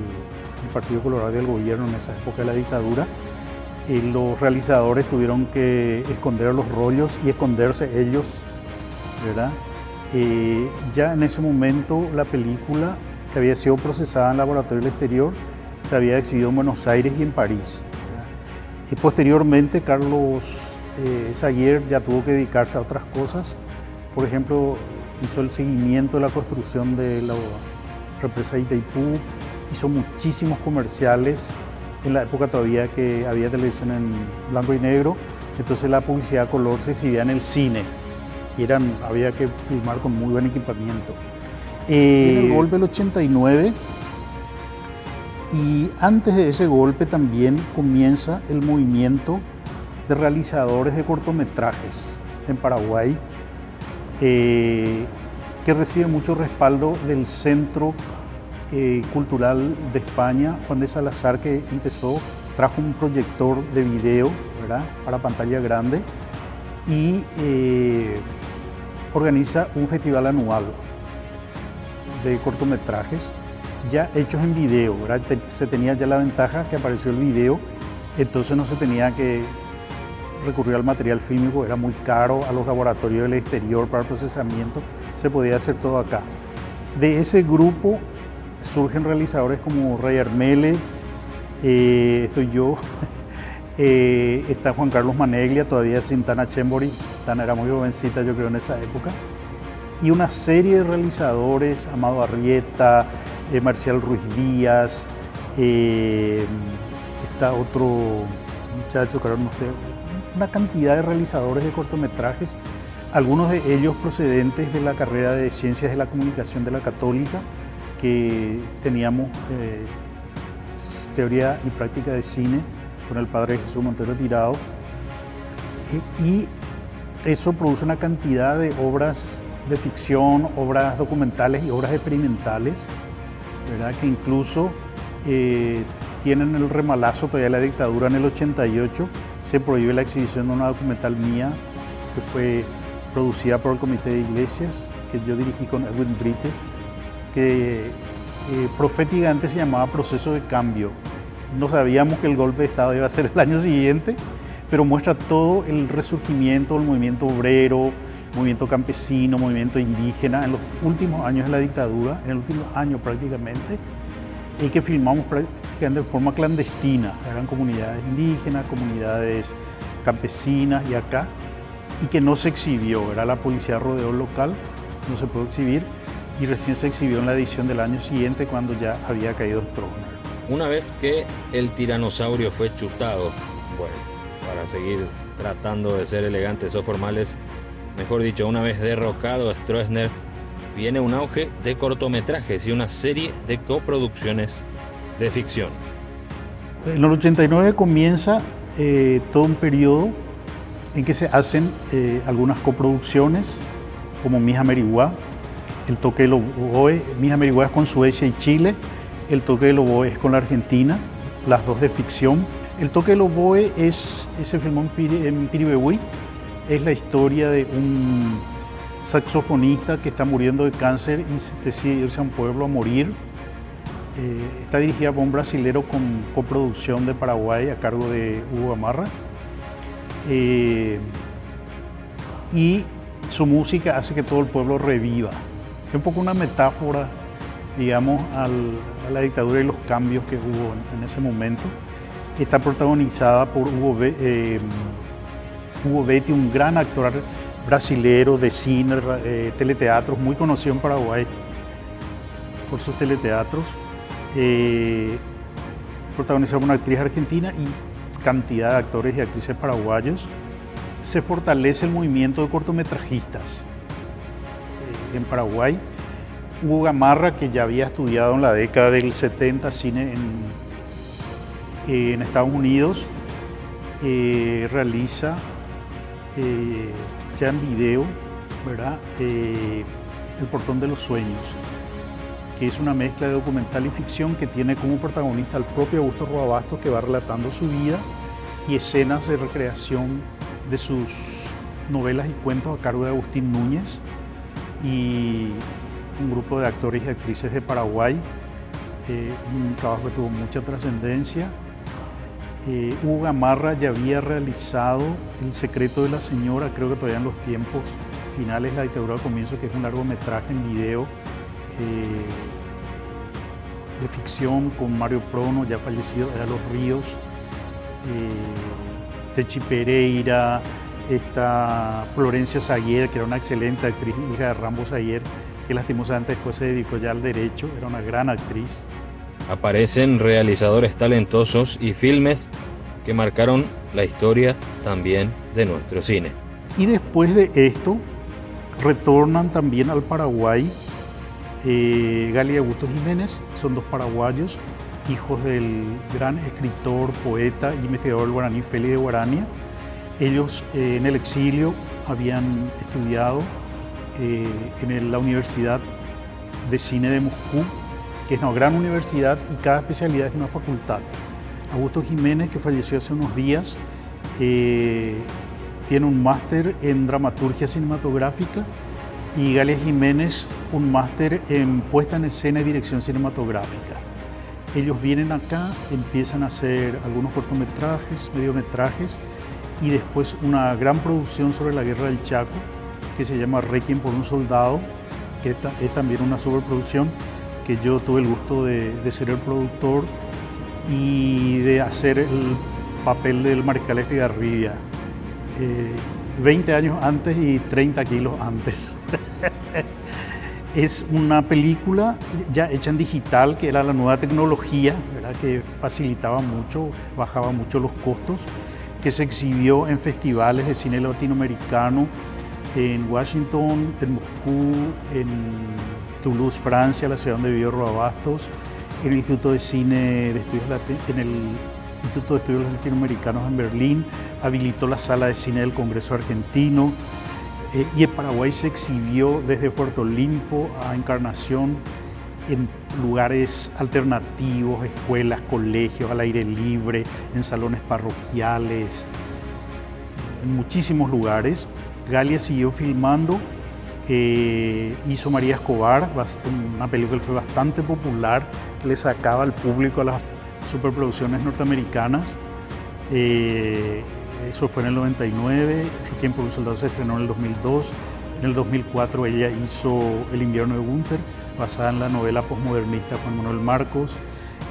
Partido Colorado y del gobierno en esa época de la dictadura. Los realizadores tuvieron que esconder los rollos y esconderse ellos, ¿verdad? Ya en ese momento la película, que había sido procesada en laboratorio del exterior, se había exhibido en Buenos Aires y en París, ¿verdad? Y posteriormente Carlos Saguier ya tuvo que dedicarse a otras cosas. Por ejemplo, hizo el seguimiento de la construcción de la represa de Itaipú, hizo muchísimos comerciales en la época todavía que había televisión en blanco y negro, entonces la publicidad a color se exhibía en el cine y había que filmar con muy buen equipamiento. En el golpe del 89, y antes de ese golpe también comienza el movimiento de realizadores de cortometrajes en Paraguay, que recibe mucho respaldo del Centro Cultural de España. Juan de Salazar, que trajo un proyector de video, ¿verdad?, para pantalla grande, y organiza un festival anual de cortometrajes ya hechos en video, ¿verdad? Se tenía ya la ventaja que apareció el video, entonces no se tenía que recurrir al material fílmico, era muy caro, a los laboratorios del exterior para el procesamiento, se podía hacer todo acá. De ese grupo surgen realizadores como Ray Armele, estoy yo, está Juan Carlos Maneglia, todavía sin Tana Chembori. Tana era muy jovencita, yo creo, en esa época, y una serie de realizadores, Amado Arrieta, Marcial Ruiz Díaz, está otro muchacho, claro, no sé, una cantidad de realizadores de cortometrajes, algunos de ellos procedentes de la carrera de Ciencias de la Comunicación de la Católica, que teníamos teoría y práctica de cine con el padre Jesús Montero Tirado, y eso produce una cantidad de obras de ficción, obras documentales y obras experimentales, ¿verdad?, que incluso tienen el remalazo todavía de la dictadura. En el 88 se prohíbe la exhibición de una documental mía que fue producida por el Comité de Iglesias, que yo dirigí con Edwin Brites, que proféticamente se llamaba Proceso de Cambio. No sabíamos que el golpe de Estado iba a ser el año siguiente, pero muestra todo el resurgimiento del movimiento obrero, movimiento campesino, movimiento indígena en los últimos años de la dictadura, en el último año prácticamente, y que filmamos prácticamente de forma clandestina. Eran comunidades indígenas, comunidades campesinas y acá, y que no se exhibió. Era la policía rodeo local, no se pudo exhibir, y recién se exhibió en la edición del año siguiente, cuando ya había caído Stroessner. Una vez que el tiranosaurio fue chutado, bueno, para seguir tratando de ser elegantes o formales, mejor dicho, una vez derrocado Stroessner, viene un auge de cortometrajes y una serie de coproducciones de ficción. En el 89 comienza todo un periodo en que se hacen algunas coproducciones, como Mija Meriguá, El Toque del Oboe. Mija Meriguá es con Suecia y Chile, El Toque del Oboe es con la Argentina, las dos de ficción. El Toque del Oboe se filmó en Piribebuy, es la historia de un saxofonista que está muriendo de cáncer y decide irse a un pueblo a morir. Está dirigida por un brasilero con coproducción de Paraguay a cargo de Hugo Gamarra. Y su música hace que todo el pueblo reviva. Es un poco una metáfora, digamos, a la dictadura y los cambios que hubo en ese momento. Está protagonizada por Hugo Betti, un gran actor brasilero de cine, teleteatros, muy conocido en Paraguay por sus teleteatros. Protagonizado por una actriz argentina y cantidad de actores y actrices paraguayos. Se fortalece el movimiento de cortometrajistas en Paraguay. Hugo Gamarra, que ya había estudiado en la década del 70 cine en Estados Unidos, realiza ya en video, ¿verdad?, El Portón de los Sueños, que es una mezcla de documental y ficción que tiene como protagonista al propio Augusto Roa Bastos, que va relatando su vida, y escenas de recreación de sus novelas y cuentos a cargo de Agustín Núñez y un grupo de actores y actrices de Paraguay. un trabajo que tuvo mucha trascendencia. Hugo Gamarra ya había realizado El secreto de la señora, creo que todavía en los tiempos finales de la dictadura de comienzo, que es un largometraje en video de ficción con Mario Prono, ya fallecido, era Los Ríos, Techi Pereira, esta Florencia Sayer, que era una excelente actriz, hija de Rambo Sayer, que lastimosamente después se dedicó ya al derecho, era una gran actriz. Aparecen realizadores talentosos y filmes que marcaron la historia también de nuestro cine. Y después de esto, retornan también al Paraguay Galia y Augusto Jiménez, son dos paraguayos, hijos del gran escritor, poeta y investigador del guaraní Félix de Guarania. Ellos en el exilio habían estudiado en la Universidad de Cine de Moscú, que es una gran universidad y cada especialidad es una facultad. Augusto Jiménez, que falleció hace unos días, tiene un máster en dramaturgia cinematográfica, y Galia Jiménez un máster en puesta en escena y dirección cinematográfica. Ellos vienen acá, empiezan a hacer algunos cortometrajes, mediometrajes y después una gran producción sobre la guerra del Chaco que se llama Requiem por un soldado, que es también una superproducción que yo tuve el gusto de ser el productor y de hacer el papel del Mariscal Estigarribia. 20 años antes y 30 kilos antes. Es una película ya hecha en digital, que era la nueva tecnología, ¿verdad?, que facilitaba mucho, bajaba mucho los costos, que se exhibió en festivales de cine latinoamericano, en Washington, en Moscú, en Toulouse, Francia, la ciudad donde vivió Roa Bastos, en el Instituto de Cine de Estudios Instituto de Estudios Latinoamericanos en Berlín, habilitó la sala de cine del Congreso Argentino, y en Paraguay se exhibió desde Puerto Olimpo a Encarnación en lugares alternativos, escuelas, colegios, al aire libre, en salones parroquiales, en muchísimos lugares. Galia siguió filmando, hizo María Escobar, una película que fue bastante popular, que le sacaba al público a las superproducciones norteamericanas. Eso fue en el 99, Requiem por un soldado se estrenó en el 2002, en el 2004 ella hizo El invierno de Gunther, basada en la novela posmodernista Juan Manuel Marcos,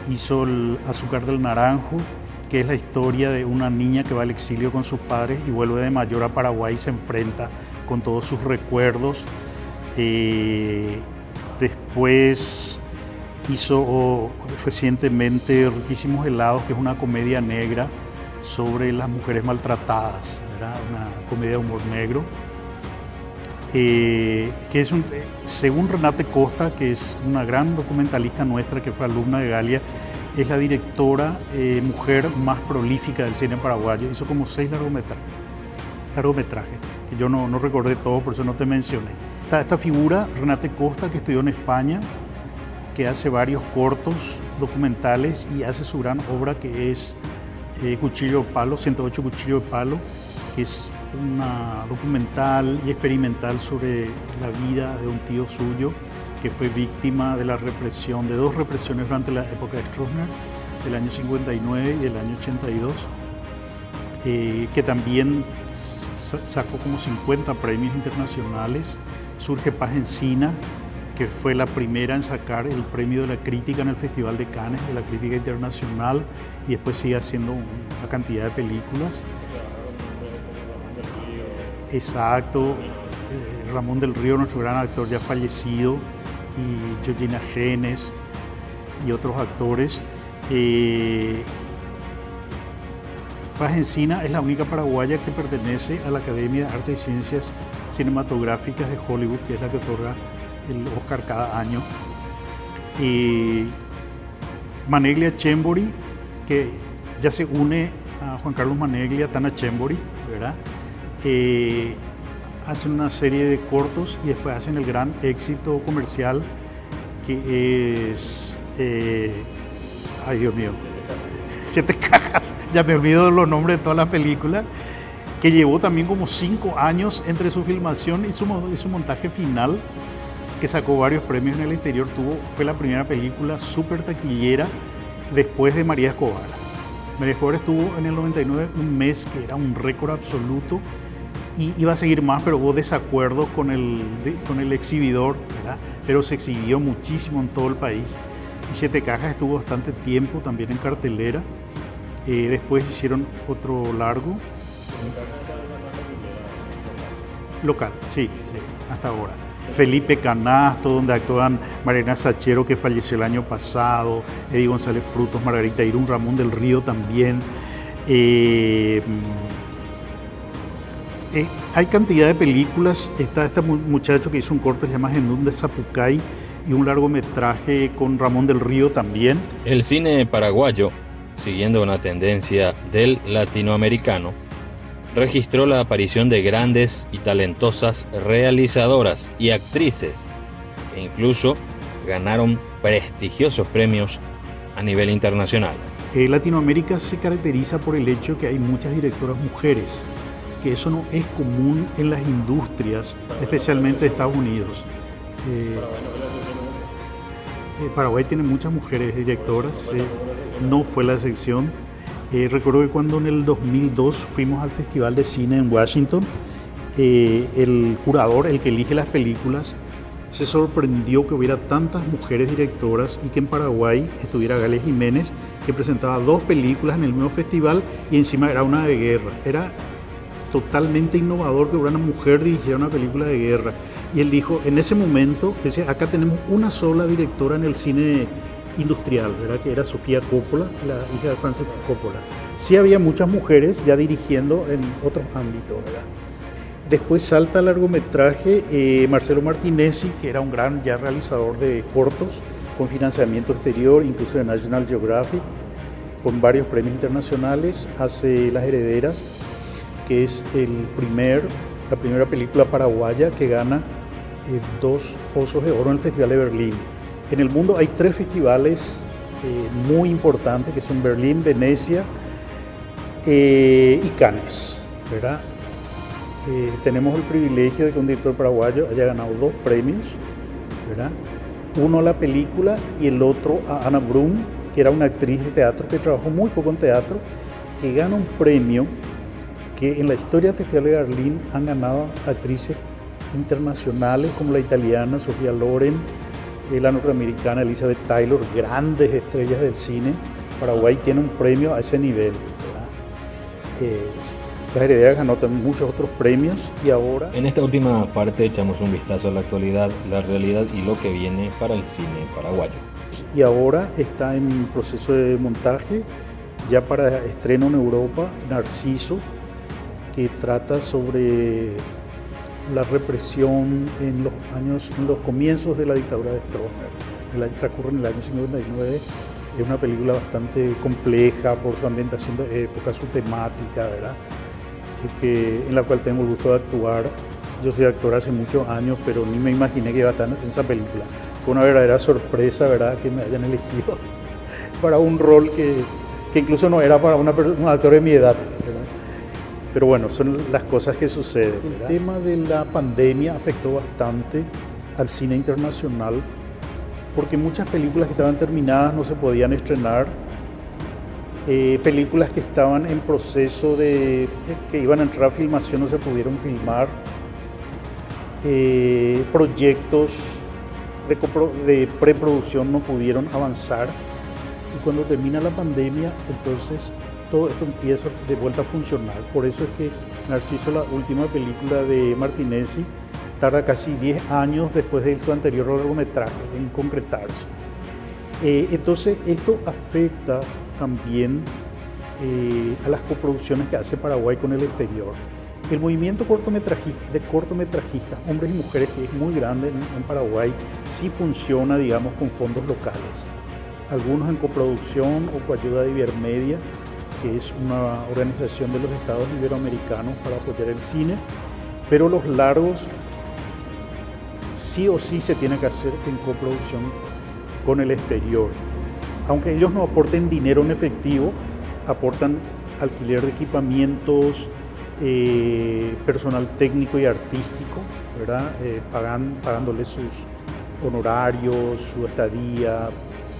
hizo El azúcar del naranjo, que es la historia de una niña que va al exilio con sus padres y vuelve de mayor a Paraguay y se enfrenta con todos sus recuerdos. Después hizo recientemente Riquísimos helados, que es una comedia negra sobre las mujeres maltratadas, ¿verdad? Una comedia de humor negro, que es según Renate Costa, que es una gran documentalista nuestra que fue alumna de Galia, es la directora mujer más prolífica del cine paraguayo. Hizo como 6 largometrajes, que yo no recordé todo, por eso no te mencioné. Está esta figura, Renate Costa, que estudió en España, que hace varios cortos documentales y hace su gran obra, que es Cuchillo de Palo, 108 Cuchillos de Palo, que es una documental y experimental sobre la vida de un tío suyo que fue víctima de la represión, de 2 represiones durante la época de Stroessner, del año 59 y del año 82, que también sacó como 50 premios internacionales. Surge Paz Encina, que fue la primera en sacar el premio de la crítica en el Festival de Cannes, de la crítica internacional, y después sigue haciendo una cantidad de películas. Exacto, Ramón del Río, nuestro gran actor ya fallecido, y Georgina Genes y otros actores. Paz Encina es la única paraguaya que pertenece a la Academia de Artes y Ciencias Cinematográficas de Hollywood, que es la que otorga el Oscar cada año. Maneglia Chembori, que ya se une a Juan Carlos Maneglia, Tana Chembori, ¿verdad? Hacen una serie de cortos y después hacen el gran éxito comercial que es... ay, Dios mío, 7 cajas, ya me olvido de los nombres de toda la película, que llevó también como 5 años entre su filmación y su montaje final. que sacó varios premios en el exterior, fue la primera película súper taquillera después de María Escobar. María Escobar estuvo en el 99 un mes que era un récord absoluto y iba a seguir más, pero hubo desacuerdos con el exhibidor, ¿verdad? Pero se exhibió muchísimo en todo el país. Y Siete Cajas estuvo bastante tiempo también en cartelera. Después hicieron otro largo. Local, sí, hasta ahora. Felipe Canasto, donde actúan Mariana Sachero, que falleció el año pasado, Eddie González Frutos, Margarita Irún, Ramón del Río también. Hay cantidad de películas. Está este muchacho que hizo un corto que se llama Gendún de Zapucay y un largometraje con Ramón del Río también. El cine paraguayo, siguiendo una tendencia del latinoamericano, registró la aparición de grandes y talentosas realizadoras y actrices que incluso ganaron prestigiosos premios a nivel internacional. Latinoamérica se caracteriza por el hecho que hay muchas directoras mujeres, que eso no es común en las industrias, especialmente de Estados Unidos. Paraguay tiene muchas mujeres directoras, no fue la excepción. Recuerdo que cuando en el 2002 fuimos al Festival de Cine en Washington, el curador, el que elige las películas, se sorprendió que hubiera tantas mujeres directoras y que en Paraguay estuviera Gale Jiménez, que presentaba 2 películas en el mismo festival y encima era una de guerra. Era totalmente innovador que una mujer dirigiera una película de guerra. Y él dijo, en ese momento, decía, acá tenemos una sola directora en el cine industrial, ¿verdad? Que era Sofía Coppola, la hija de Francis Coppola. Sí había muchas mujeres ya dirigiendo en otros ámbitos, ¿verdad? Después salta al largometraje Marcelo Martinezzi, que era un gran ya realizador de cortos con financiamiento exterior, incluso de National Geographic, con varios premios internacionales. Hace Las Herederas, que es la primera película paraguaya que gana 2 Osos de Oro en el Festival de Berlín. En el mundo hay 3 festivales muy importantes, que son Berlín, Venecia y Cannes, ¿verdad? Tenemos el privilegio de que un director paraguayo haya ganado 2 premios, ¿verdad? Uno a la película y el otro a Ana Brum, que era una actriz de teatro que trabajó muy poco en teatro, que gana un premio que en la historia del Festival de Berlín han ganado actrices internacionales como la italiana Sofía Loren, la norteamericana Elizabeth Taylor, grandes estrellas del cine. Paraguay tiene un premio a ese nivel, ¿verdad? Las Herederas ganó también muchos otros premios y ahora... En esta última parte echamos un vistazo a la actualidad, la realidad y lo que viene para el cine paraguayo. Y ahora está en proceso de montaje, ya para estreno en Europa, Narciso, que trata sobre la represión en los comienzos de la dictadura de Stroessner. Transcurre en el año 59. Es una película bastante compleja por su ambientación de época, su temática, ¿verdad? En la cual tengo el gusto de actuar. Yo soy actor hace muchos años, pero ni me imaginé que iba a estar en esa película. Fue una verdadera sorpresa, ¿verdad?, que me hayan elegido para un rol que incluso no era para un actor de mi edad, ¿verdad? Pero bueno, son las cosas que suceden, ¿verdad? El tema de la pandemia afectó bastante al cine internacional porque muchas películas que estaban terminadas no se podían estrenar, películas que estaban en proceso que iban a entrar a filmación no se pudieron filmar, proyectos de preproducción no pudieron avanzar y cuando termina la pandemia entonces todo esto empieza de vuelta a funcionar. Por eso es que Narciso, la última película de Martinezzi, tarda casi 10 años después de su anterior largometraje en concretarse. Entonces esto afecta también a las coproducciones que hace Paraguay con el exterior. El movimiento de cortometrajistas, hombres y mujeres, que es muy grande en Paraguay, sí funciona, digamos, con fondos locales. Algunos en coproducción o con ayuda de Ibermedia, que es una organización de los estados iberoamericanos para apoyar el cine, pero los largos sí o sí se tiene que hacer en coproducción con el exterior. Aunque ellos no aporten dinero en efectivo, aportan alquiler de equipamientos, personal técnico y artístico, ¿verdad? Pagándole sus honorarios, su estadía,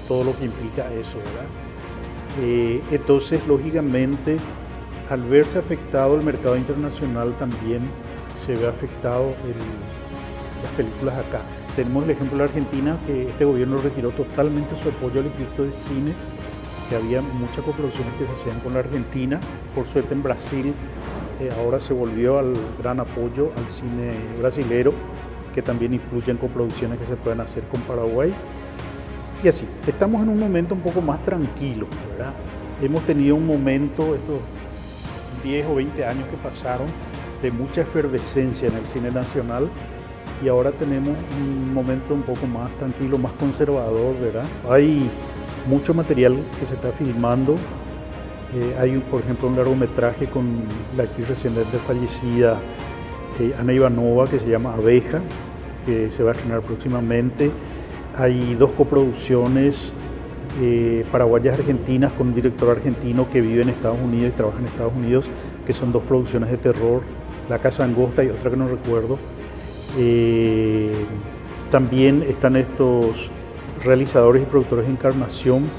todo lo que implica eso, ¿verdad? Entonces, lógicamente, al verse afectado el mercado internacional, también se ve afectado las películas acá. Tenemos el ejemplo de la Argentina, que este gobierno retiró totalmente su apoyo al Instituto de Cine, que había muchas coproducciones que se hacían con la Argentina. Por suerte en Brasil ahora se volvió al gran apoyo al cine brasilero, que también influye en coproducciones que se pueden hacer con Paraguay. Y así, estamos en un momento un poco más tranquilo, ¿verdad? Hemos tenido un momento, estos 10 o 20 años que pasaron, de mucha efervescencia en el cine nacional, y ahora tenemos un momento un poco más tranquilo, más conservador, ¿verdad? Hay mucho material que se está filmando. Hay, por ejemplo, un largometraje con la actriz recientemente fallecida, Ana Ivanova, que se llama Abeja, que se va a estrenar próximamente. Hay 2 coproducciones paraguayas argentinas con un director argentino que vive en Estados Unidos y trabaja en Estados Unidos, que son 2 producciones de terror, La Casa Angosta y otra que no recuerdo. También están estos realizadores y productores de Encarnación,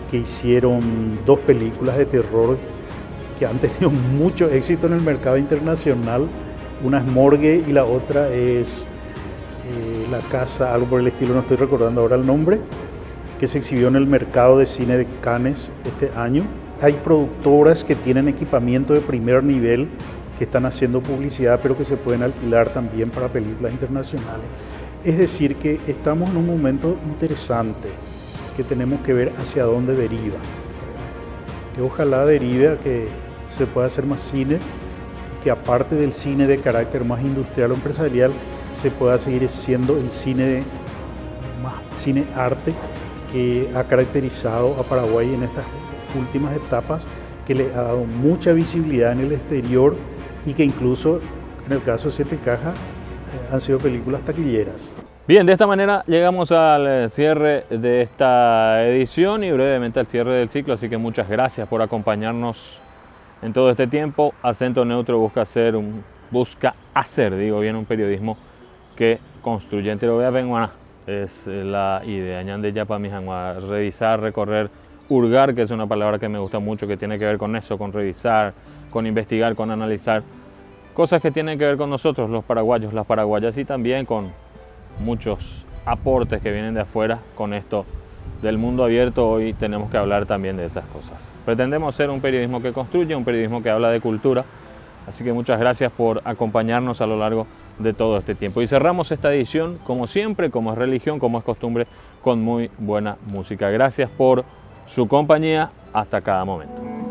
que hicieron 2 películas de terror que han tenido mucho éxito en el mercado internacional. Una es Morgue y la otra es La Casa, algo por el estilo, no estoy recordando ahora el nombre, que se exhibió en el mercado de cine de Cannes este año. Hay productoras que tienen equipamiento de primer nivel, que están haciendo publicidad, pero que se pueden alquilar también para películas internacionales. Es decir, que estamos en un momento interesante, que tenemos que ver hacia dónde deriva. Que ojalá derive a que se pueda hacer más cine, y que aparte del cine de carácter más industrial o empresarial, se pueda seguir siendo el cine más cine arte que ha caracterizado a Paraguay en estas últimas etapas, que le ha dado mucha visibilidad en el exterior y que incluso en el caso de Siete Cajas han sido películas taquilleras. Bien, de esta manera llegamos al cierre de esta edición y brevemente al cierre del ciclo, así que muchas gracias por acompañarnos en todo este tiempo. Acento Neutro busca hacer un periodismo que construye entero Benguana. Es la idea, ñande ya para mi revisar, recorrer, hurgar, que es una palabra que me gusta mucho, que tiene que ver con eso, con revisar, con investigar, con analizar cosas que tienen que ver con nosotros, los paraguayos, las paraguayas, y también con muchos aportes que vienen de afuera. Con esto del mundo abierto, hoy tenemos que hablar también de esas cosas. Pretendemos ser un periodismo que construye, un periodismo que habla de cultura, así que muchas gracias por acompañarnos a lo largo de todo este tiempo. Y cerramos esta edición, como siempre, como es religión, como es costumbre, con muy buena música. Gracias por su compañía, hasta cada momento.